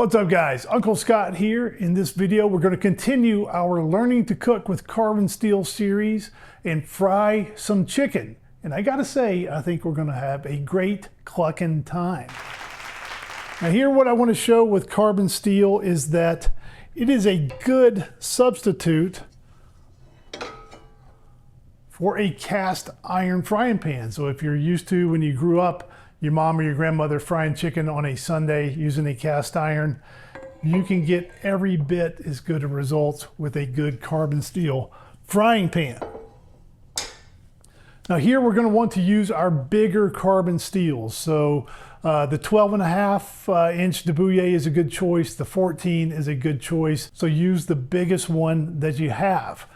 What's up guys, Uncle Scott here. In this video we're going to continue our Learning to Cook with Carbon Steel series and fry some chicken. And I gotta say, I think we're going to have a great clucking time. Now here what I want to show with carbon steel is that it is a good substitute for a cast iron frying pan. So if you're used to, when you grew up, your mom or your grandmother frying chicken on a Sunday using a cast iron, you can get every bit as good of results with a good carbon steel frying pan. Now here we're going to want to use our bigger carbon steels. So the 12.5 inch de Bouillé is a good choice. The 14 is a good choice. So use the biggest one that you have.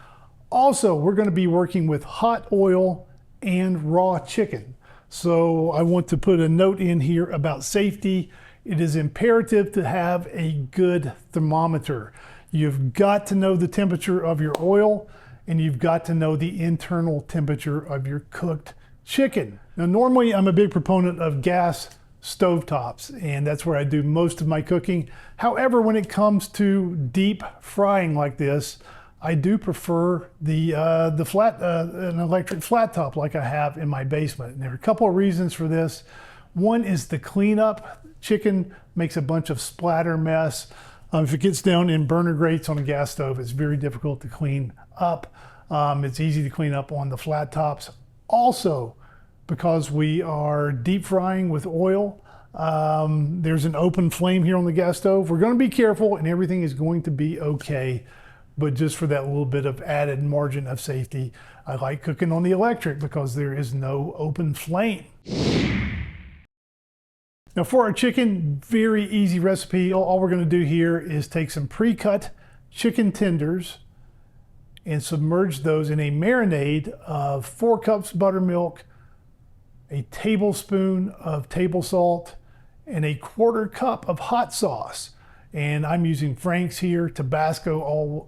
Also, we're going to be working with hot oil and raw chicken. So I want to put a note in here about safety. It is imperative to have a good thermometer. You've got to know the temperature of your oil, and you've got to know the internal temperature of your cooked chicken. Now normally I'm a big proponent of gas stovetops, and that's where I do most of my cooking. However, when it comes to deep frying like this, I do prefer an electric flat top like I have in my basement. And there are a couple of reasons for this. One is the cleanup. Chicken makes a bunch of splatter mess. If it gets down in burner grates on a gas stove, it's very difficult to clean up. It's easy to clean up on the flat tops. Also, because we are deep frying with oil, there's an open flame here on the gas stove. We're going to be careful and everything is going to be okay. But just for that little bit of added margin of safety, I like cooking on the electric because there is no open flame. Now for our chicken, very easy recipe. All we're going to do here is take some pre-cut chicken tenders and submerge those in a marinade of 4 cups buttermilk, a tablespoon of table salt, and a 1/4 cup of hot sauce. And I'm using Frank's here. Tabasco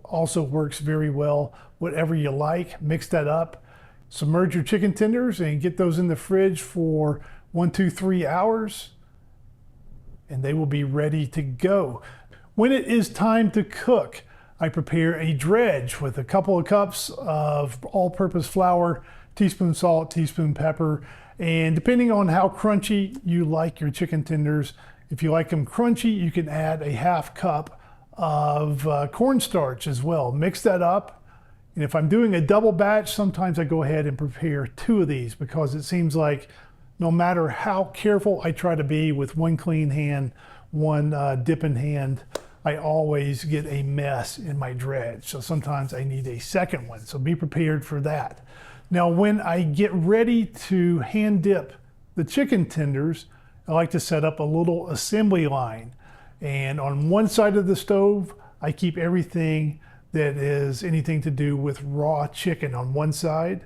also works very well. Whatever you like, mix that up. Submerge your chicken tenders and get those in the fridge for 1, 2, 3 hours. And they will be ready to go. When it is time to cook, I prepare a dredge with a couple of cups of all-purpose flour, teaspoon salt, teaspoon pepper, and depending on how crunchy you like your chicken tenders, if you like them crunchy, you can add a 1/2 cup of cornstarch as well. Mix that up. And if I'm doing a double batch, sometimes I go ahead and prepare 2 of these because it seems like no matter how careful I try to be with one clean hand, one dipping hand, I always get a mess in my dredge. So sometimes I need a second one. So be prepared for that. Now, when I get ready to hand dip the chicken tenders, I like to set up a little assembly line. And on one side of the stove, I keep everything that is anything to do with raw chicken on one side.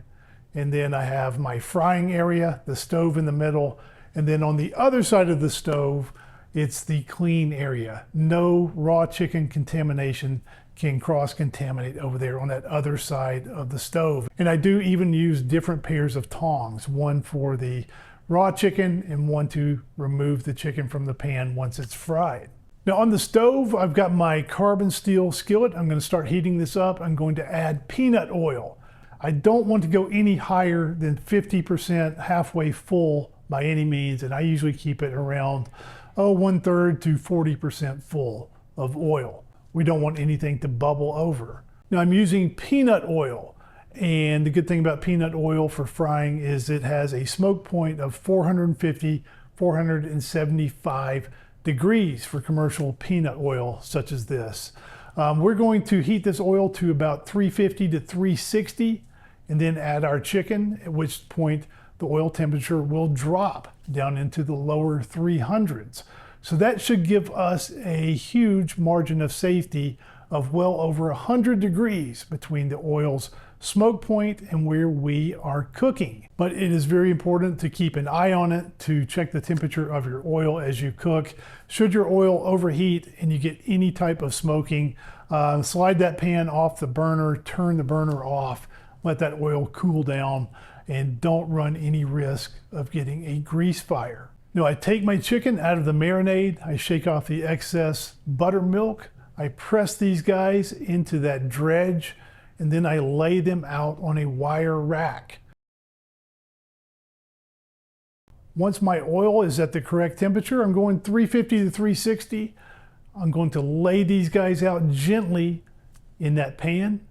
And then I have my frying area, the stove in the middle. And then on the other side of the stove, it's the clean area. No raw chicken contamination can cross-contaminate over there on that other side of the stove. And I do even use different pairs of tongs, one for the raw chicken and one to remove the chicken from the pan once it's fried. Now on the stove, I've got my carbon steel skillet. I'm going to start heating this up. I'm going to add peanut oil. I don't want to go any higher than 50% halfway full by any means, and I usually keep it around 1/3 to 40% full of oil. We don't want anything to bubble over. Now I'm using peanut oil. And the good thing about peanut oil for frying is it has a smoke point of 450, 475 degrees for commercial peanut oil such as this. We're going to heat this oil to about 350 to 360 and then add our chicken, at which point the oil temperature will drop down into the lower 300s. So that should give us a huge margin of safety of well over 100 degrees between the oil's smoke point and where we are cooking. But it is very important to keep an eye on it, to check the temperature of your oil as you cook. Should your oil overheat and you get any type of smoking, slide that pan off the burner, turn the burner off, let that oil cool down, and don't run any risk of getting a grease fire. Now I take my chicken out of the marinade, I shake off the excess buttermilk, I press these guys into that dredge, and then I lay them out on a wire rack. Once my oil is at the correct temperature, I'm going 350 to 360. I'm going to lay these guys out gently in that pan.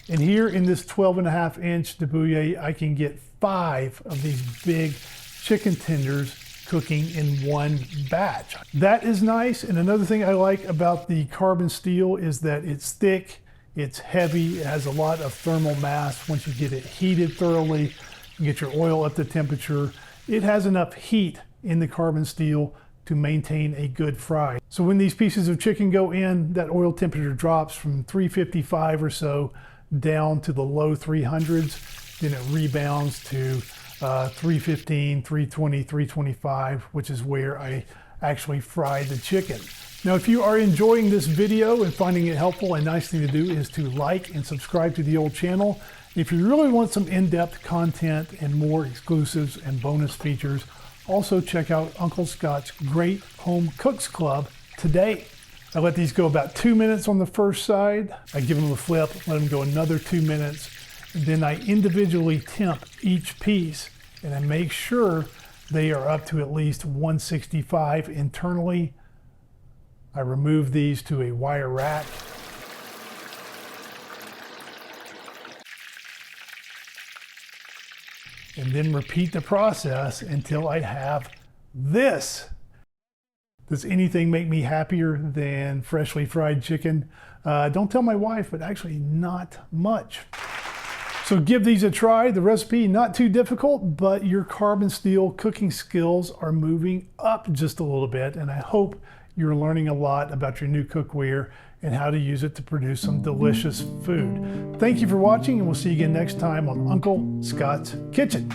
And here in this 12.5-inch debouille, I can get 5 of these big chicken tenders cooking in one batch. That is nice. And another thing I like about the carbon steel is that it's thick, it's heavy, it has a lot of thermal mass. Once you get it heated thoroughly, you get your oil up to temperature, it has enough heat in the carbon steel to maintain a good fry. So when these pieces of chicken go in, that oil temperature drops from 355 or so down to the low 300s, then it rebounds to 315, 320, 325, which is where I actually fry the chicken. Now, if you are enjoying this video and finding it helpful, a nice thing to do is to like and subscribe to the old channel. If you really want some in-depth content and more exclusives and bonus features, also check out Uncle Scott's Great Home Cooks Club today. I let these go about 2 minutes on the first side. I give them a flip, let them go another 2 minutes. And then I individually temp each piece and I make sure they are up to at least 165 internally. I remove these to a wire rack. And then repeat the process until I have this. Does anything make me happier than freshly fried chicken? Don't tell my wife, but actually not much. So give these a try. The recipe, not too difficult, but your carbon steel cooking skills are moving up just a little bit, and I hope you're learning a lot about your new cookware and how to use it to produce some delicious food. Thank you for watching, and we'll see you again next time on Uncle Scott's Kitchen.